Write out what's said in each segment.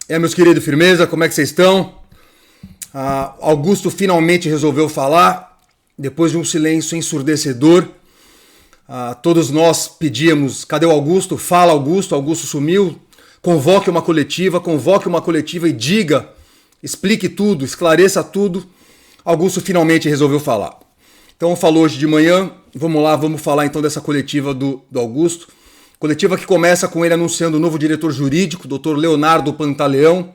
Meus queridos, firmeza, como é que vocês estão? Augusto finalmente resolveu falar, depois de um silêncio ensurdecedor. Todos nós pedíamos, cadê o Augusto? Fala, Augusto. Augusto sumiu. Convoque uma coletiva e diga, explique tudo, esclareça tudo. Augusto finalmente resolveu falar. Então falou hoje de manhã, vamos lá, vamos falar então dessa coletiva do Augusto. Coletiva que começa com ele anunciando o novo diretor jurídico, Dr. Leonardo Pantaleão,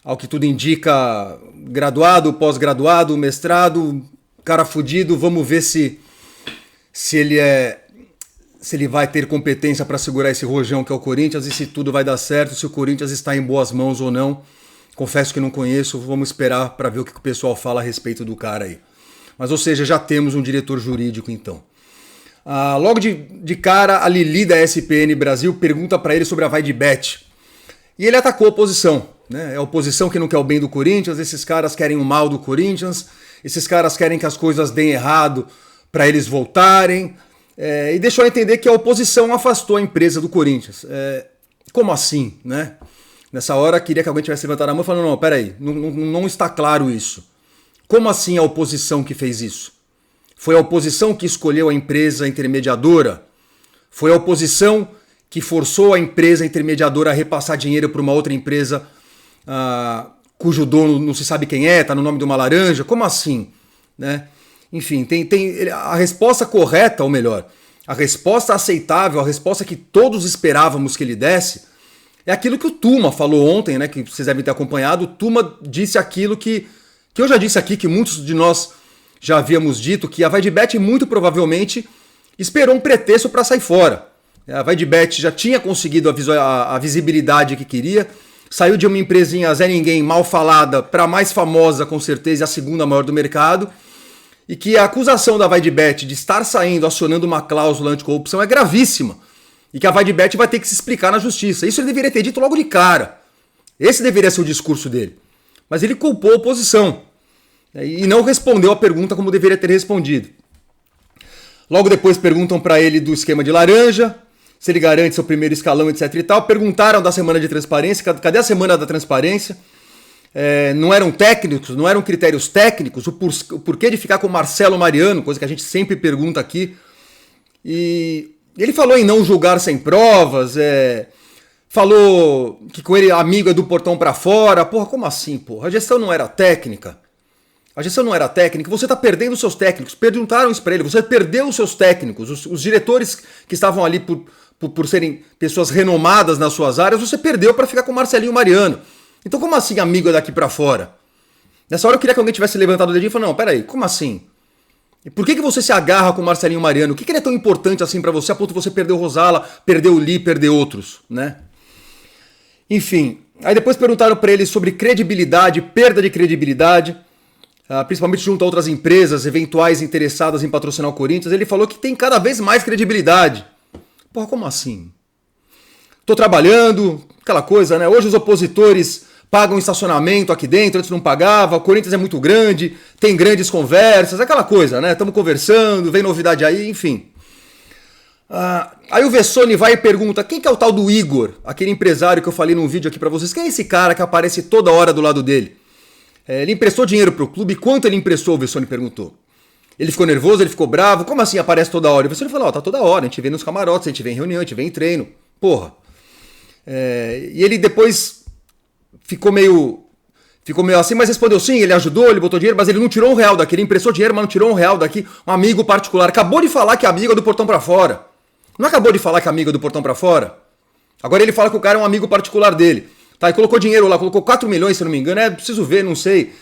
ao que tudo indica, graduado, pós-graduado, mestrado, cara fudido. Vamos ver se ele vai ter competência para segurar esse rojão que é o Corinthians e se tudo vai dar certo, se o Corinthians está em boas mãos ou não. Confesso que não conheço, vamos esperar para ver o que o pessoal fala a respeito do cara aí. Mas, ou seja, já temos um diretor jurídico então. Logo de cara, a Lili da SPN Brasil pergunta para ele sobre a VaideBet. E ele atacou a oposição. Né? É a oposição que não quer o bem do Corinthians, esses caras querem o mal do Corinthians, esses caras querem que as coisas deem errado para eles voltarem. E deixou a entender que a oposição afastou a empresa do Corinthians. Como assim? Né? Nessa hora, queria que alguém tivesse levantado a mão e falado, não, peraí, não está claro isso. Como assim a oposição que fez isso? Foi a oposição que escolheu a empresa intermediadora? Foi a oposição que forçou a empresa intermediadora a repassar dinheiro para uma outra empresa cujo dono não se sabe quem é, está no nome de uma laranja? Como assim? Né? Enfim, tem a resposta correta, ou melhor, a resposta aceitável, a resposta que todos esperávamos que ele desse, é aquilo que o Tuma falou ontem, né, que vocês devem ter acompanhado. O Tuma disse aquilo que eu já disse aqui, que muitos de nós já havíamos dito, que a VaideBet muito provavelmente esperou um pretexto para sair fora. A VaideBet já tinha conseguido a visibilidade que queria, saiu de uma empresinha Zé Ninguém, mal falada, para a mais famosa, com certeza, e a segunda maior do mercado, e que a acusação da VaideBet de estar saindo, acionando uma cláusula anticorrupção é gravíssima, e que a VaideBet vai ter que se explicar na justiça. Isso ele deveria ter dito logo de cara. Esse deveria ser o discurso dele. Mas ele culpou a oposição e não respondeu a pergunta como deveria ter respondido. Logo depois perguntam para ele do esquema de laranja, se ele garante seu primeiro escalão, etc e tal. Perguntaram da semana de transparência, cadê a semana da transparência? Não eram técnicos, não eram critérios técnicos, o porquê de ficar com Marcelo Mariano, coisa que a gente sempre pergunta aqui. E ele falou em não julgar sem provas, falou que com ele amigo é do portão para fora. Porra, como assim, porra? A gestão não era técnica. A gestão não era técnica, você está perdendo os seus técnicos. Perguntaram isso para ele, você perdeu os seus técnicos, os diretores que estavam ali por serem pessoas renomadas nas suas áreas, você perdeu para ficar com o Marcelinho Mariano. Então como assim amigo é daqui para fora? Nessa hora eu queria que alguém tivesse levantado o dedinho e falado, não, peraí, como assim? E por que você se agarra com o Marcelinho Mariano? O que ele é tão importante assim para você, a ponto de você perder o Rosala, perder o Lee, perder outros, né? Enfim, aí depois perguntaram para ele sobre credibilidade, perda de credibilidade, principalmente junto a outras empresas eventuais interessadas em patrocinar o Corinthians. Ele falou que tem cada vez mais credibilidade. Porra, como assim? Tô trabalhando, aquela coisa, né? Hoje os opositores pagam estacionamento aqui dentro, antes não pagava, o Corinthians é muito grande, tem grandes conversas, aquela coisa, né? Estamos conversando, vem novidade aí, enfim. Aí o Vessone vai e pergunta, quem que é o tal do Igor? Aquele empresário que eu falei num vídeo aqui pra vocês. Quem é esse cara que aparece toda hora do lado dele? Ele emprestou dinheiro pro clube, quanto ele emprestou? O Vessone perguntou. Ele ficou nervoso, ele ficou bravo, como assim aparece toda hora? O Vessone falou, tá toda hora, a gente vê nos camarotes, a gente vê em reunião, a gente vê em treino, porra. E ele depois ficou meio assim, mas respondeu sim, ele ajudou, ele botou dinheiro, mas ele não tirou um real daqui, ele emprestou dinheiro, mas não tirou um real daqui, um amigo particular, acabou de falar que é amigo do portão pra fora. Não acabou de falar que é amigo do portão pra fora? Agora ele fala que o cara é um amigo particular dele. Tá, e colocou dinheiro lá, colocou 4 milhões, se não me engano, preciso ver, não sei,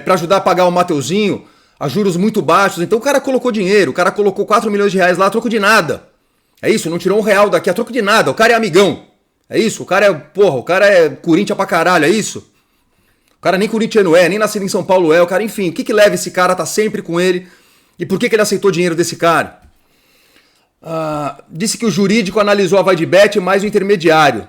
pra ajudar a pagar o Mateuzinho, a juros muito baixos. Então o cara colocou dinheiro, o cara colocou 4 milhões de reais lá a troco de nada. É isso, não tirou um real daqui a troco de nada, o cara é amigão. É isso, o cara é Corinthians pra caralho, é isso? O cara nem corintiano nem nascido em São Paulo o cara, enfim, o que leva esse cara a tá sempre com ele e por que ele aceitou dinheiro desse cara? Disse que o jurídico analisou a VaideBet mais o intermediário,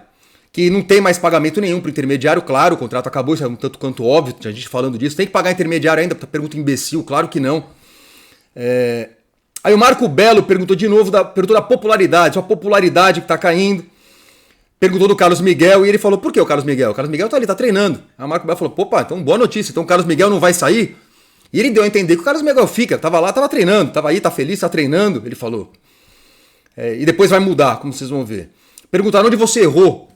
que não tem mais pagamento nenhum para o intermediário, claro, o contrato acabou, isso é um tanto quanto óbvio, a gente falando disso, tem que pagar intermediário ainda, pergunta imbecil, claro que não. Aí o Marco Belo perguntou de novo, perguntou da popularidade, a popularidade que está caindo, perguntou do Carlos Miguel e ele falou, por que o Carlos Miguel? O Carlos Miguel tá ali, tá treinando. Aí o Marco Bel falou, opa, então boa notícia, então o Carlos Miguel não vai sair? E ele deu a entender que o Carlos Miguel fica, tava lá, tava treinando, tava aí, tá feliz, tá treinando, ele falou. E depois vai mudar, como vocês vão ver. Perguntaram onde você errou.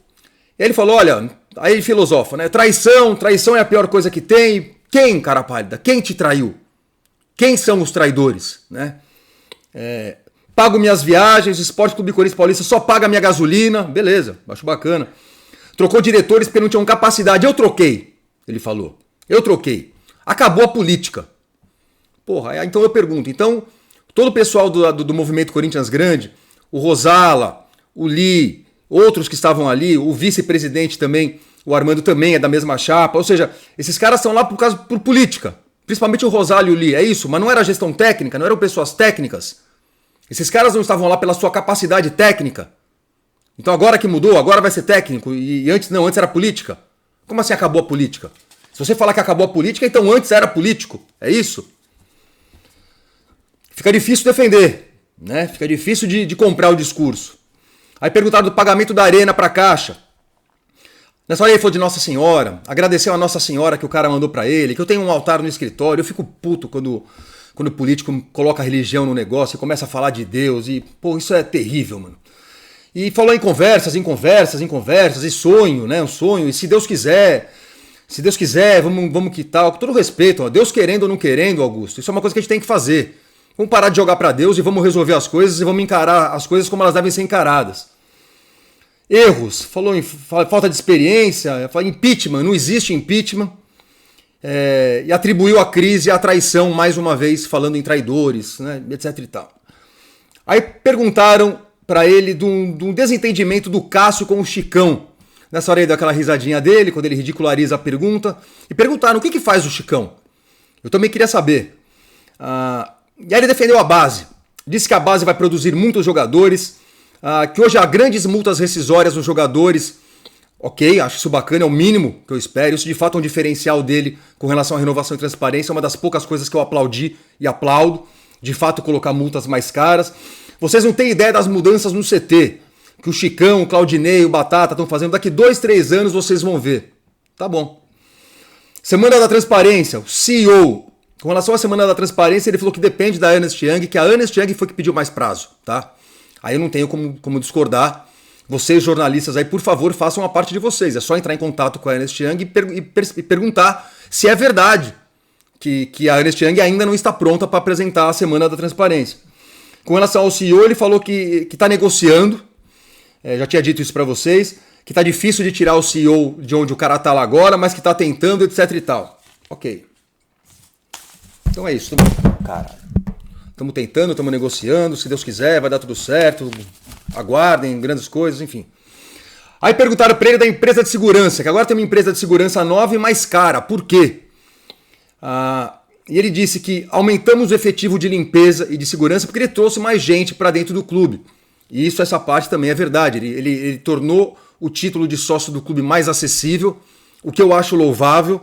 E ele falou, olha, aí ele filosofa, né? Traição é a pior coisa que tem. Quem, cara pálida? Quem te traiu? Quem são os traidores? Né? Pago minhas viagens, Esporte Clube Corinthians Paulista só paga minha gasolina. Beleza, acho bacana. Trocou diretores porque não tinham capacidade. Eu troquei, ele falou. Eu troquei. Acabou a política. Porra, então eu pergunto. Então, todo o pessoal do movimento Corinthians Grande, o Rosala, o Lee, outros que estavam ali, o vice-presidente também, o Armando também é da mesma chapa. Ou seja, esses caras estão lá por política. Principalmente o Rosala e o Lee. É isso, mas não era gestão técnica, não eram pessoas técnicas. Esses caras não estavam lá pela sua capacidade técnica. Então agora que mudou, agora vai ser técnico. E antes não, antes era política. Como assim acabou a política? Se você falar que acabou a política, então antes era político. É isso? Fica difícil defender, né? Fica difícil de comprar o discurso. Aí perguntaram do pagamento da Arena para a Caixa. Nessa hora ele falou de Nossa Senhora, agradeceu a Nossa Senhora que o cara mandou para ele, que eu tenho um altar no escritório. Eu fico puto quando o político coloca a religião no negócio e começa a falar de Deus. E, pô, isso é terrível, mano. E falou em conversas, e sonho, né? Um sonho, e se Deus quiser, vamos que tal. Com todo respeito, ó, Deus querendo ou não querendo, Augusto, isso é uma coisa que a gente tem que fazer. Vamos parar de jogar para Deus e vamos resolver as coisas e vamos encarar as coisas como elas devem ser encaradas. Erros, falou em falta de experiência, falou em impeachment, não existe impeachment. E atribuiu a crise à traição, mais uma vez, falando em traidores, né, etc e tal. Aí perguntaram para ele de um desentendimento do Cássio com o Chicão. Nessa hora ele deu aquela risadinha dele, quando ele ridiculariza a pergunta. E perguntaram, o que faz o Chicão? Eu também queria saber. E aí ele defendeu a base. Disse que a base vai produzir muitos jogadores, que hoje há grandes multas rescisórias nos jogadores. Ok, acho isso bacana, é o mínimo que eu espero. Isso de fato é um diferencial dele com relação à renovação e transparência. É uma das poucas coisas que eu aplaudi e aplaudo. De fato, colocar multas mais caras. Vocês não têm ideia das mudanças no CT. Que o Chicão, o Claudinei, o Batata estão fazendo. Daqui 2, 3 anos vocês vão ver. Tá bom. Semana da Transparência, o CEO. Com relação à Semana da Transparência, ele falou que depende da Ernst Young, que a Ernst Young foi que pediu mais prazo, tá? Aí eu não tenho como discordar. Vocês, jornalistas aí, por favor, façam a parte de vocês. É só entrar em contato com a Ernst Young e perguntar se é verdade que a Ernst Young ainda não está pronta para apresentar a Semana da Transparência. Com relação ao CEO, ele falou que está negociando, já tinha dito isso para vocês, que está difícil de tirar o CEO de onde o cara está lá agora, mas que está tentando, etc e tal. Ok. Então é isso. Caralho. Estamos tentando, estamos negociando, se Deus quiser, vai dar tudo certo, aguardem, grandes coisas, enfim. Aí perguntaram para ele da empresa de segurança, que agora tem uma empresa de segurança nova e mais cara. Por quê? E ele disse que aumentamos o efetivo de limpeza e de segurança porque ele trouxe mais gente para dentro do clube. E isso, essa parte também é verdade. Ele tornou o título de sócio do clube mais acessível, o que eu acho louvável.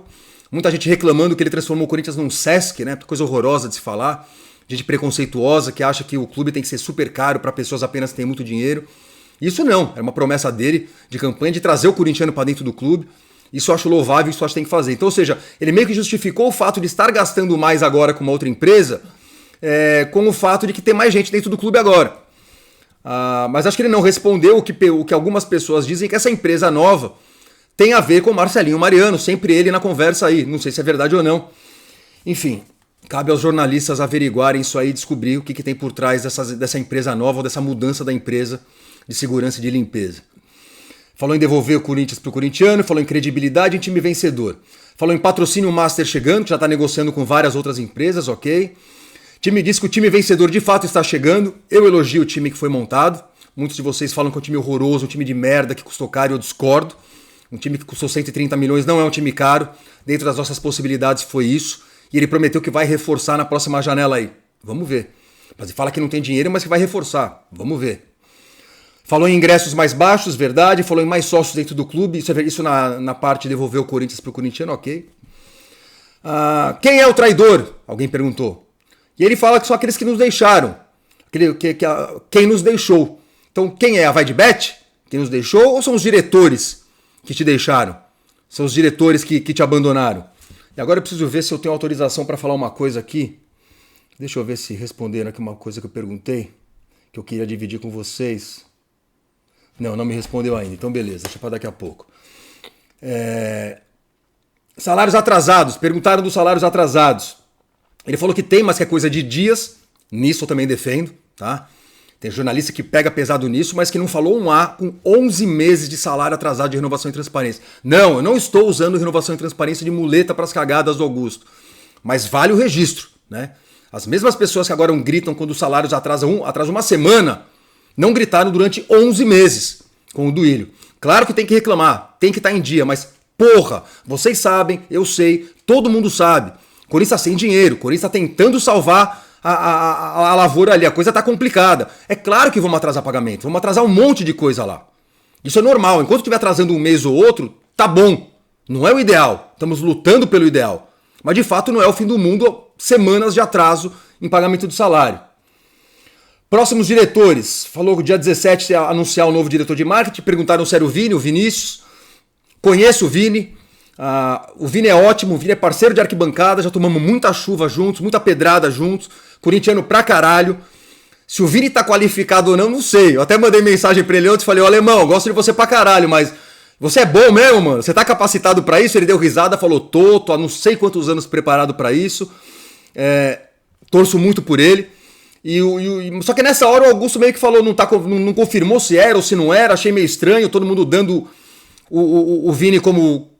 Muita gente reclamando que ele transformou o Corinthians num Sesc, né? Coisa horrorosa de se falar. Gente preconceituosa que acha que o clube tem que ser super caro para pessoas apenas que têm muito dinheiro. Isso não, era uma promessa dele de campanha de trazer o corintiano para dentro do clube. Isso eu acho louvável, isso eu acho que tem que fazer. Então, ou seja, ele meio que justificou o fato de estar gastando mais agora com uma outra empresa com o fato de que tem mais gente dentro do clube agora. Mas acho que ele não respondeu o que algumas pessoas dizem, que essa empresa nova tem a ver com o Marcelinho Mariano, sempre ele na conversa aí. Não sei se é verdade ou não. Enfim, cabe aos jornalistas averiguarem isso aí e descobrir o que tem por trás dessa empresa nova, ou dessa mudança da empresa de segurança e de limpeza. Falou em devolver o Corinthians para o corintiano, falou em credibilidade em time vencedor. Falou em patrocínio master chegando, que já está negociando com várias outras empresas, ok. Time disse que o time vencedor de fato está chegando. Eu elogio o time que foi montado. Muitos de vocês falam que é um time horroroso, um time de merda que custou caro, eu discordo. Um time que custou 130 milhões não é um time caro. Dentro das nossas possibilidades foi isso. E ele prometeu que vai reforçar na próxima janela aí. Vamos ver. Mas ele fala que não tem dinheiro, mas que vai reforçar. Vamos ver. Falou em ingressos mais baixos, verdade. Falou em mais sócios dentro do clube. Isso na parte de devolver o Corinthians para o corintiano, ok. Quem é o traidor? Alguém perguntou. E ele fala que são aqueles que nos deixaram. Quem nos deixou. Então quem é? A Vai de Bet? quem nos deixou, ou são os diretores que te deixaram? São os diretores que te abandonaram? E agora eu preciso ver se eu tenho autorização para falar uma coisa aqui. Deixa eu ver se responderam aqui uma coisa que eu perguntei, que eu queria dividir com vocês. Não me respondeu ainda, então beleza, deixa para daqui a pouco. Salários atrasados, perguntaram dos salários atrasados. Ele falou que tem, mas que é coisa de dias, nisso eu também defendo, tá? Tem jornalista que pega pesado nisso, mas que não falou um A com 11 meses de salário atrasado de renovação e transparência. Não, eu não estou usando renovação e transparência de muleta para as cagadas do Augusto. Mas vale o registro, né? As mesmas pessoas que agora gritam quando os salários atrasam uma semana, não gritaram durante 11 meses com o Duílio. Claro que tem que reclamar, tem que estar em dia, mas porra, vocês sabem, eu sei, todo mundo sabe. O Corinthians está sem dinheiro, o Corinthians está tentando salvar a lavoura ali, a coisa tá complicada. É claro que vamos atrasar pagamento, vamos atrasar um monte de coisa lá. Isso é normal, enquanto estiver atrasando um mês ou outro, tá bom. Não é o ideal, estamos lutando pelo ideal. Mas de fato não é o fim do mundo, semanas de atraso em pagamento do salário. Próximos diretores, falou que dia 17 ia anunciar o novo diretor de marketing, perguntaram se era o Vini, o Vinícius. Conheço o Vini. O Vini é ótimo, o Vini é parceiro de arquibancada, já tomamos muita chuva juntos, muita pedrada juntos, corintiano pra caralho. Se o Vini tá qualificado ou não, não sei. Eu até mandei mensagem pra ele ontem e falei, ô alemão, eu gosto de você pra caralho, mas você é bom mesmo, mano? Você tá capacitado pra isso? Ele deu risada, falou, tô há não sei quantos anos preparado pra isso. Torço muito por ele. Só que nessa hora o Augusto meio que falou, não confirmou se era ou se não era, achei meio estranho, todo mundo dando o Vini como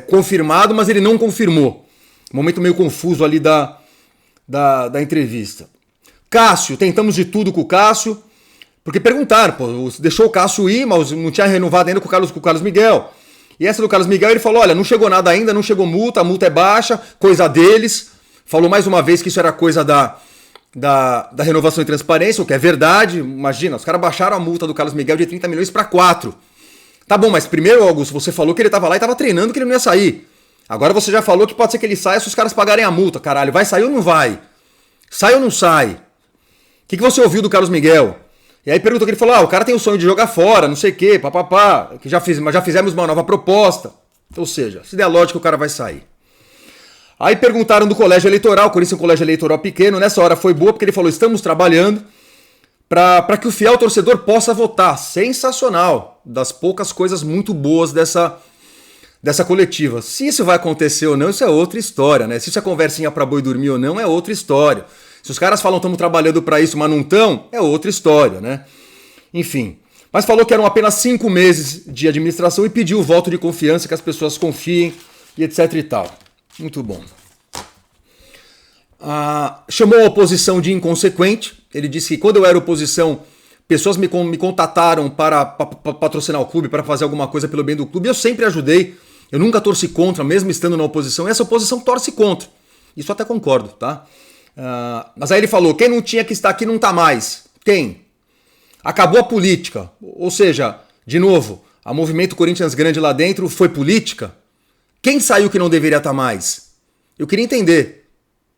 confirmado, mas ele não confirmou. Momento meio confuso ali da entrevista. Cássio, tentamos de tudo com o Cássio, porque perguntaram, pô, deixou o Cássio ir, mas não tinha renovado ainda com o Carlos Miguel. E essa do Carlos Miguel, ele falou, olha, não chegou nada ainda, não chegou multa, a multa é baixa, coisa deles. Falou mais uma vez que isso era coisa da renovação e transparência, o que é verdade. Imagina, os caras baixaram a multa do Carlos Miguel de 30 milhões para 4. Tá bom, mas primeiro, Augusto, você falou que ele tava lá e tava treinando, que ele não ia sair. Agora você já falou que pode ser que ele saia se os caras pagarem a multa. Caralho, vai sair ou não vai? Sai ou não sai? O que você ouviu do Carlos Miguel? E aí perguntou que ele falou, o cara tem o sonho de jogar fora, não sei o quê, papapá, mas já fizemos uma nova proposta. Ou seja, se der lógica, o cara vai sair. Aí perguntaram do colégio eleitoral, o Corinthians é um colégio eleitoral pequeno, nessa hora foi boa porque ele falou, estamos trabalhando para que o fiel torcedor possa votar. Sensacional, das poucas coisas muito boas dessa coletiva. Se isso vai acontecer ou não, isso é outra história, né? Se isso é conversinha para boi dormir ou não, é outra história. Se os caras falam estamos trabalhando para isso, mas não estão, é outra história, né? Enfim, mas falou que eram apenas 5 meses de administração e pediu o voto de confiança, que as pessoas confiem e etc e tal. Muito bom. Chamou a oposição de inconsequente. Ele disse que quando eu era oposição, pessoas me contataram para patrocinar o clube, para fazer alguma coisa pelo bem do clube. Eu sempre ajudei. Eu nunca torci contra, mesmo estando na oposição. Essa oposição torce contra. Isso eu até concordo, tá? Mas aí ele falou, quem não tinha que estar aqui não está mais. Quem? Acabou a política. Ou seja, de novo, a Movimento Corinthians Grande lá dentro foi política? Quem saiu que não deveria estar mais? Eu queria entender.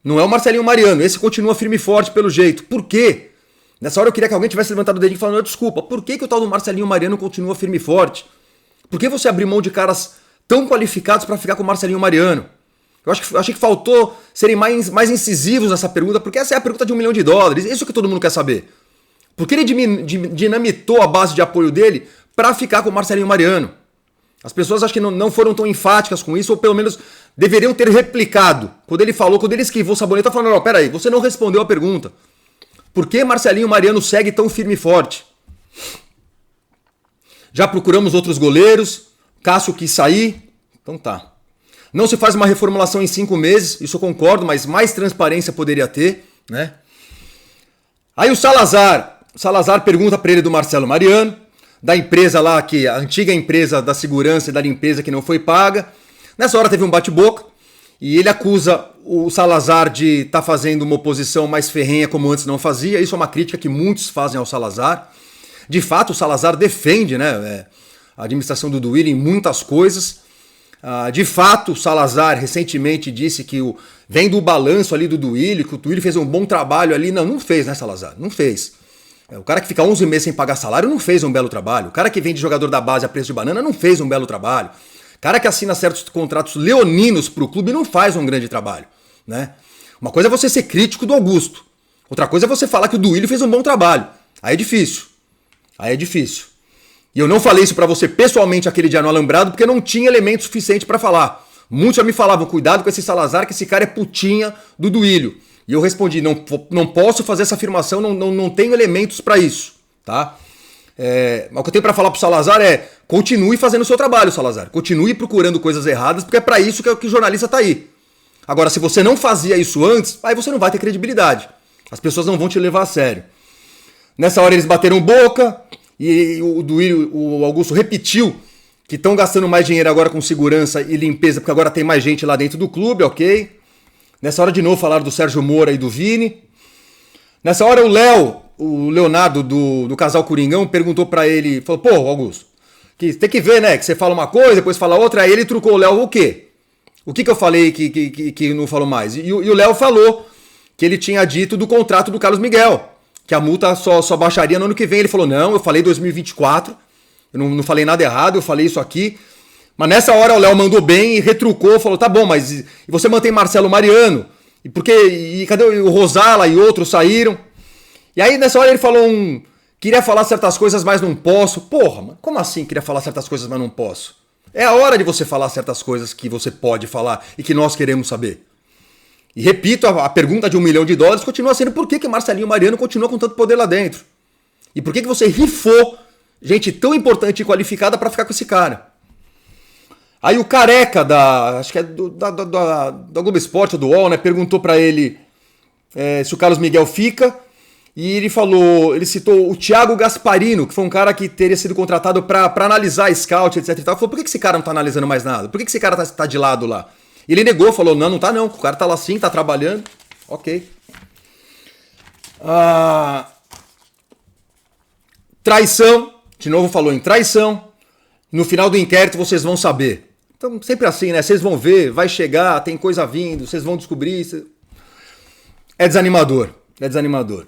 Não é o Marcelinho Mariano, esse continua firme e forte pelo jeito. Por quê? Nessa hora eu queria que alguém tivesse levantado o dedinho e falando, desculpa, por que o tal do Marcelinho Mariano continua firme e forte? Por que você abriu mão de caras tão qualificados para ficar com o Marcelinho Mariano? Eu achei que faltou serem mais incisivos nessa pergunta, porque essa é a pergunta de $1 milhão. Isso que todo mundo quer saber. Por que ele dinamitou a base de apoio dele para ficar com o Marcelinho Mariano? As pessoas acho que não foram tão enfáticas com isso, ou pelo menos deveriam ter replicado. Quando ele esquivou o sabonete, tá falando, peraí, você não respondeu a pergunta. Por que Marcelinho Mariano segue tão firme e forte? Já procuramos outros goleiros, Cássio quis sair, então tá. Não se faz uma reformulação em 5 meses, isso eu concordo, mas mais transparência poderia ter, né? Aí o Salazar pergunta para ele do Marcelo Mariano, da empresa lá, a antiga empresa da segurança e da limpeza que não foi paga. Nessa hora teve um bate-boca e ele acusa o Salazar de estar fazendo uma oposição mais ferrenha como antes não fazia. Isso é uma crítica que muitos fazem ao Salazar. De fato, o Salazar defende, né, a administração do Duílio em muitas coisas. De fato, o Salazar recentemente disse que vem do balanço ali do Duílio, que o Duílio fez um bom trabalho ali. Não fez, né, Salazar? Não fez. O cara que fica 11 meses sem pagar salário não fez um belo trabalho. O cara que vende jogador da base a preço de banana não fez um belo trabalho. O cara que assina certos contratos leoninos pro clube não faz um grande trabalho, né? Uma coisa é você ser crítico do Augusto. Outra coisa é você falar que o Duílio fez um bom trabalho. Aí é difícil. Aí é difícil. E eu não falei isso pra você pessoalmente aquele dia no Alambrado porque não tinha elemento suficiente pra falar. Muitos já me falavam, cuidado com esse Salazar, que esse cara é putinha do Duílio. E eu respondi, não posso fazer essa afirmação, não tenho elementos pra isso, tá? Mas o que eu tenho pra falar pro Salazar é, continue fazendo o seu trabalho, Salazar. Continue procurando coisas erradas, porque é pra isso que o jornalista tá aí. Agora, se você não fazia isso antes, aí você não vai ter credibilidade. As pessoas não vão te levar a sério. Nessa hora eles bateram boca e o Augusto repetiu que estão gastando mais dinheiro agora com segurança e limpeza, porque agora tem mais gente lá dentro do clube, ok? Nessa hora de novo falaram do Sérgio Moura e do Vini. Nessa hora o Leonardo do casal Coringão perguntou pra ele, falou, pô, Augusto, tem que ver, né, que você fala uma coisa, depois fala outra, aí ele trucou o Léo o quê? O que eu falei que não falou mais? E o Léo falou que ele tinha dito do contrato do Carlos Miguel, que a multa só baixaria no ano que vem. Ele falou, não, eu falei 2024, eu não falei nada errado, eu falei isso aqui. Mas nessa hora o Léo mandou bem e retrucou, falou, tá bom, mas e você mantém Marcelo Mariano? E cadê o Rosala e outros saíram? E aí nessa hora ele falou queria falar certas coisas, mas não posso. Porra, mano, como assim queria falar certas coisas, mas não posso? É a hora de você falar certas coisas que você pode falar e que nós queremos saber. E repito, a pergunta de $1 milhão continua sendo por que Marcelinho Mariano continua com tanto poder lá dentro? E por que você rifou gente tão importante e qualificada para ficar com esse cara? Aí o Careca, acho que é da Globo Esporte ou do UOL, né, perguntou para ele se o Carlos Miguel fica. E ele citou o Thiago Gasparino, que foi um cara que teria sido contratado para analisar scout, etc e tal. Falou, por que esse cara não tá analisando mais nada? Por que esse cara tá de lado lá? E ele negou, falou, não tá não, o cara tá lá sim, tá trabalhando. Ok. Traição, de novo falou em traição. No final do inquérito vocês vão saber. Então, sempre assim, né? Vocês vão ver, vai chegar, tem coisa vindo, vocês vão descobrir. É desanimador, é desanimador.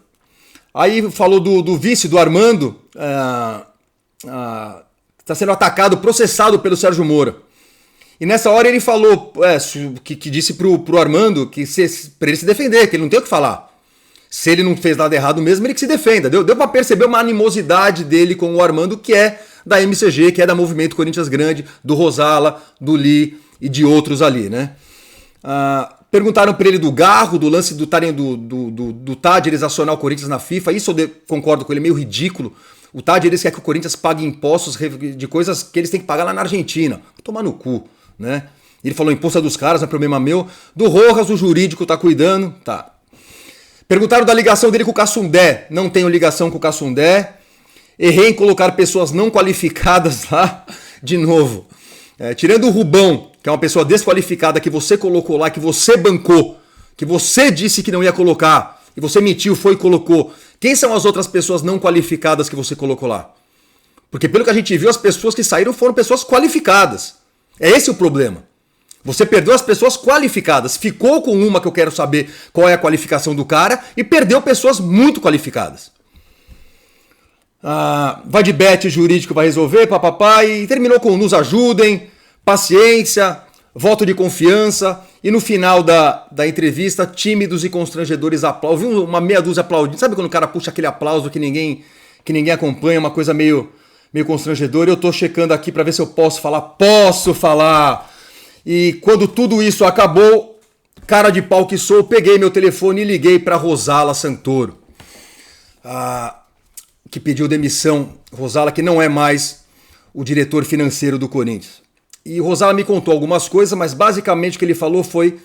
Aí falou do vice, do Armando, que está sendo atacado, processado pelo Sérgio Moura. E nessa hora ele falou, que disse pro Armando para ele se defender, que ele não tem o que falar. Se ele não fez nada errado mesmo, ele que se defenda. Deu para perceber uma animosidade dele com o Armando, que é da MCG, que é da Movimento Corinthians Grande, do Rosala, do Lee e de outros ali, né? Perguntaram para ele do Garro, do lance do Tadjeres acionar o Corinthians na FIFA. Isso eu concordo com ele, é meio ridículo. O Tadjeres quer que o Corinthians pague impostos de coisas que eles têm que pagar lá na Argentina. Vou tomar no cu, né? Ele falou, imposto é dos caras, não é problema meu. Do Rojas, o jurídico tá cuidando. Tá. Perguntaram da ligação dele com o Cassundé. Não tenho ligação com o Cassundé. Errei em colocar pessoas não qualificadas lá. De novo. Tirando o Rubão, que é uma pessoa desqualificada que você colocou lá, que você bancou, que você disse que não ia colocar, e você mentiu, foi e colocou. Quem são as outras pessoas não qualificadas que você colocou lá? Porque pelo que a gente viu, as pessoas que saíram foram pessoas qualificadas. É esse o problema. Você perdeu as pessoas qualificadas, ficou com uma que eu quero saber qual é a qualificação do cara, e perdeu pessoas muito qualificadas. Vai de bet, jurídico vai resolver, papapá, e terminou com nos ajudem, paciência, voto de confiança, e no final da entrevista, tímidos e constrangedores aplausos. Viu uma meia dúzia aplaudindo? Sabe quando o cara puxa aquele aplauso que ninguém acompanha, uma coisa meio constrangedora? Eu tô checando aqui para ver se eu posso falar. Posso falar! E quando tudo isso acabou, cara de pau que sou, peguei meu telefone e liguei para Rosala Santoro, que pediu demissão. Rosala, que não é mais o diretor financeiro do Corinthians. E Rosala me contou algumas coisas, mas basicamente o que ele falou foi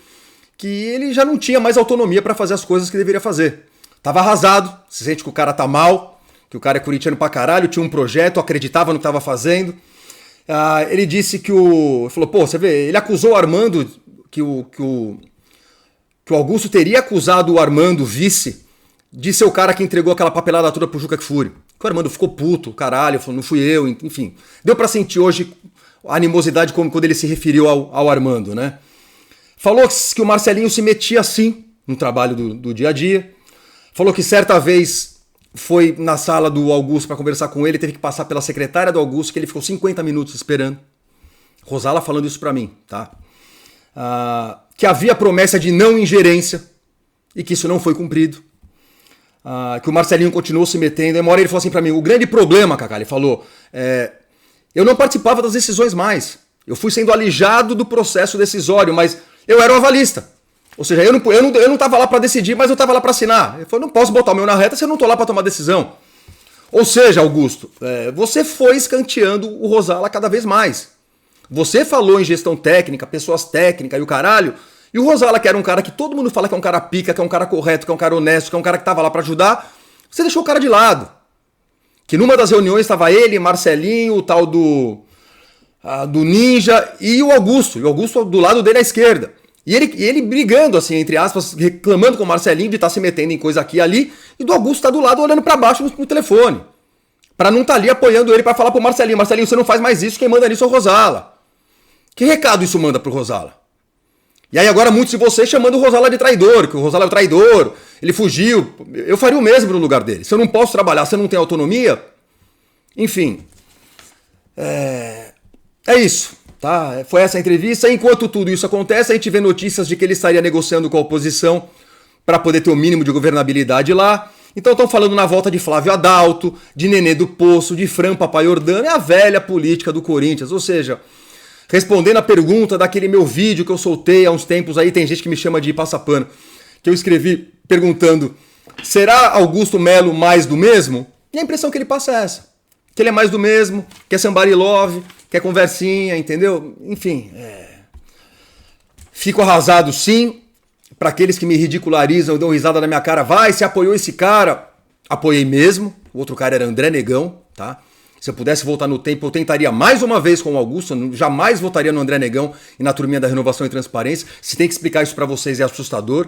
que ele já não tinha mais autonomia para fazer as coisas que deveria fazer. Tava arrasado, se sente que o cara tá mal, que o cara é corintiano pra caralho, tinha um projeto, acreditava no que tava fazendo. Ele disse que falou, pô, você vê, ele acusou o Armando, que o Augusto teria acusado o Armando, vice, de ser o cara que entregou aquela papelada toda pro Juca Kfouri. Que o Armando ficou puto, caralho, falou, não fui eu, enfim. Deu pra sentir hoje a animosidade como quando ele se referiu ao Armando, né? Falou que o Marcelinho se metia assim no trabalho do dia a dia. Falou que certa vez foi na sala do Augusto para conversar com ele, teve que passar pela secretária do Augusto, que ele ficou 50 minutos esperando. Rosala falando isso para mim, tá? Que havia promessa de não ingerência e que isso não foi cumprido. Que o Marcelinho continuou se metendo. Aí uma hora ele falou assim para mim, o grande problema, Cacá, ele falou, eu não participava das decisões mais. Eu fui sendo alijado do processo decisório, mas eu era o avalista. Ou seja, eu não estava lá para decidir, mas eu estava lá para assinar. Ele falou, não posso botar o meu na reta se eu não estou lá para tomar decisão. Ou seja, Augusto, você foi escanteando o Rosala cada vez mais. Você falou em gestão técnica, pessoas técnicas e o caralho, e o Rosala, que era um cara que todo mundo fala que é um cara pica, que é um cara correto, que é um cara honesto, que é um cara que estava lá para ajudar, você deixou o cara de lado. Que numa das reuniões estava ele, Marcelinho, o tal do Ninja e o Augusto do lado dele à esquerda. E ele brigando, assim, entre aspas, reclamando com o Marcelinho de estar se metendo em coisa aqui e ali, e do Augusto estar do lado olhando para baixo no telefone. Para não estar ali apoiando ele para falar pro Marcelinho, Marcelinho, você não faz mais isso, quem manda nisso é o Rosala. Que recado isso manda pro Rosala? E aí agora muitos de vocês chamando o Rosala de traidor, que o Rosala é o traidor, ele fugiu. Eu faria o mesmo no lugar dele. Se eu não posso trabalhar, se eu não tenho autonomia, enfim. É isso, tá? Foi essa a entrevista. Enquanto tudo isso acontece, a gente vê notícias de que ele estaria negociando com a oposição para poder ter o mínimo de governabilidade lá. Então estão falando na volta de Flávio Adalto, de Nenê do Poço, de Fran Papaiordano, é a velha política do Corinthians. Ou seja, respondendo a pergunta daquele meu vídeo que eu soltei há uns tempos aí, tem gente que me chama de passapano, que eu escrevi perguntando, será Augusto Melo mais do mesmo? E a impressão que ele passa é essa. Que ele é mais do mesmo, que é somebody love, que é conversinha, entendeu? Enfim, fico arrasado sim. Para aqueles que me ridicularizam, dão risada na minha cara, vai, você apoiou esse cara? Apoiei mesmo. O outro cara era André Negão, tá? Se eu pudesse voltar no tempo, eu tentaria mais uma vez com o Augusto, eu jamais votaria no André Negão e na turminha da Renovação e Transparência. Se tem que explicar isso para vocês, é assustador.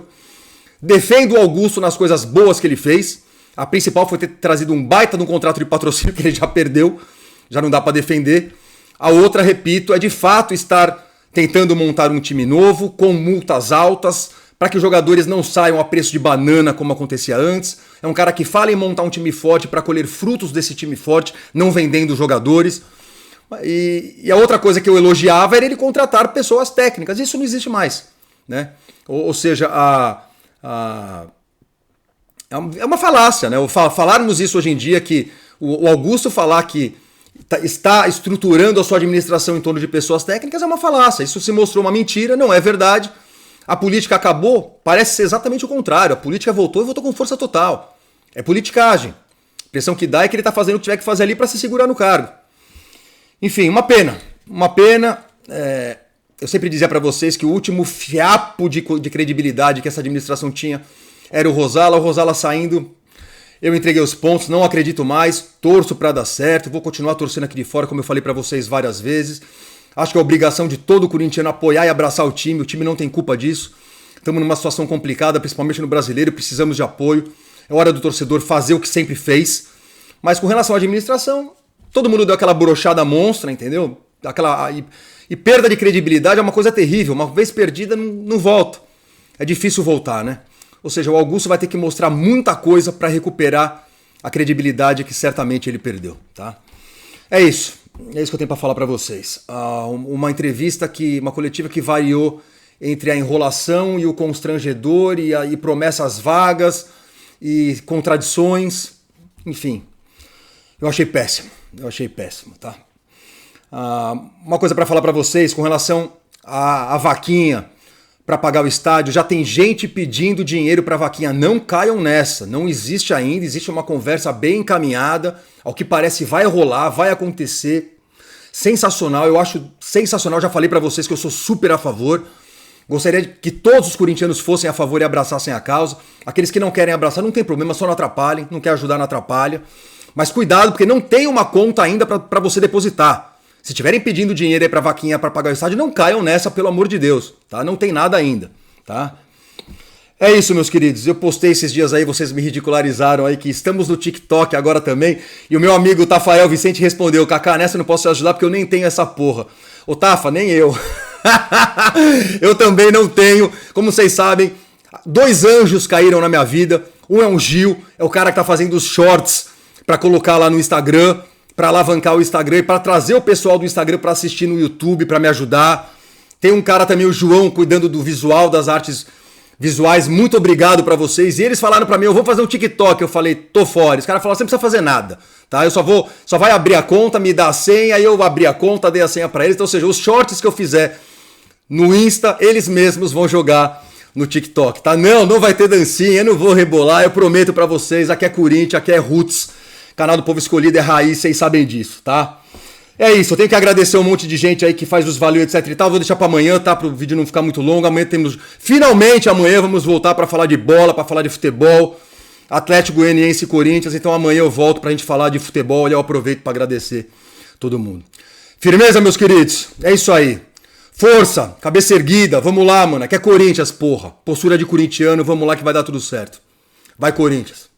Defendo o Augusto nas coisas boas que ele fez. A principal foi ter trazido um baita de um contrato de patrocínio que ele já perdeu, já não dá para defender. A outra, repito, é de fato estar tentando montar um time novo, com multas altas, para que os jogadores não saiam a preço de banana como acontecia antes. É um cara que fala em montar um time forte para colher frutos desse time forte, não vendendo jogadores. E a outra coisa que eu elogiava era ele contratar pessoas técnicas. Isso não existe mais, né? Ou seja, é uma falácia, né? Falarmos isso hoje em dia, que o Augusto falar que está estruturando a sua administração em torno de pessoas técnicas é uma falácia. Isso se mostrou uma mentira, não é verdade. A política acabou, parece ser exatamente o contrário. A política voltou e voltou com força total. É politicagem. A impressão que dá é que ele está fazendo o que tiver que fazer ali para se segurar no cargo. Enfim, uma pena. Uma pena. Eu sempre dizia para vocês que o último fiapo de credibilidade que essa administração tinha era o Rosala. O Rosala saindo, eu entreguei os pontos, não acredito mais, torço para dar certo, vou continuar torcendo aqui de fora, como eu falei para vocês várias vezes. Acho que é a obrigação de todo corintiano apoiar e abraçar o time não tem culpa disso. Estamos numa situação complicada, principalmente no brasileiro, precisamos de apoio. É hora do torcedor fazer o que sempre fez. Mas com relação à administração, todo mundo deu aquela brochada monstra, entendeu? E perda de credibilidade é uma coisa terrível, uma vez perdida não volta. É difícil voltar, né? Ou seja, o Augusto vai ter que mostrar muita coisa para recuperar a credibilidade que certamente ele perdeu, tá? É isso que eu tenho para falar para vocês. Uma uma coletiva que variou entre a enrolação e o constrangedor e promessas vagas e contradições, enfim. Eu achei péssimo, tá? Uma coisa para falar para vocês com relação à vaquinha para pagar o estádio, já tem gente pedindo dinheiro para a vaquinha. Não caiam nessa, não existe ainda, existe uma conversa bem encaminhada, ao que parece vai rolar, vai acontecer. Sensacional, eu acho sensacional, já falei para vocês que eu sou super a favor. Gostaria que todos os corintianos fossem a favor e abraçassem a causa. Aqueles que não querem abraçar, não tem problema, só não atrapalhem, não quer ajudar, não atrapalha. Mas cuidado, porque não tem uma conta ainda para você depositar. Se estiverem pedindo dinheiro aí pra vaquinha para pagar o estádio, não caiam nessa, pelo amor de Deus, tá? Não tem nada ainda, tá? É isso, meus queridos. Eu postei esses dias aí, vocês me ridicularizaram aí, que estamos no TikTok agora também, e o meu amigo Tafael Vicente respondeu, Cacá, nessa eu não posso te ajudar porque eu nem tenho essa porra. Ô Tafa, nem eu. Eu também não tenho. Como vocês sabem, 2 anjos caíram na minha vida. Um é um Gil, é o cara que tá fazendo os shorts pra colocar lá no Instagram, pra alavancar o Instagram e pra trazer o pessoal do Instagram pra assistir no YouTube, pra me ajudar. Tem um cara também, o João, cuidando do visual, das artes visuais. Muito obrigado pra vocês. E eles falaram pra mim, eu vou fazer um TikTok. Eu falei, tô fora. Os caras falaram, você não precisa fazer nada, tá? Eu só vai abrir a conta, me dá a senha, aí eu abri a conta, dei a senha pra eles. Então, ou seja, os shorts que eu fizer no Insta, eles mesmos vão jogar no TikTok, tá? Não vai ter dancinha, eu não vou rebolar, eu prometo pra vocês. Aqui é Corinthians, aqui é Roots. Canal do Povo Escolhido é raiz, vocês sabem disso, tá? É isso, eu tenho que agradecer um monte de gente aí que faz os valeu, etc e tal. Vou deixar pra amanhã, tá? Pro vídeo não ficar muito longo. Amanhã temos... Finalmente amanhã vamos voltar pra falar de bola, pra falar de futebol. Atlético Goianiense e Corinthians. Então amanhã eu volto pra gente falar de futebol e eu aproveito pra agradecer todo mundo. Firmeza, meus queridos? É isso aí. Força, cabeça erguida. Vamos lá, mano. Aqui é Corinthians, porra. Postura de corintiano. Vamos lá que vai dar tudo certo. Vai, Corinthians.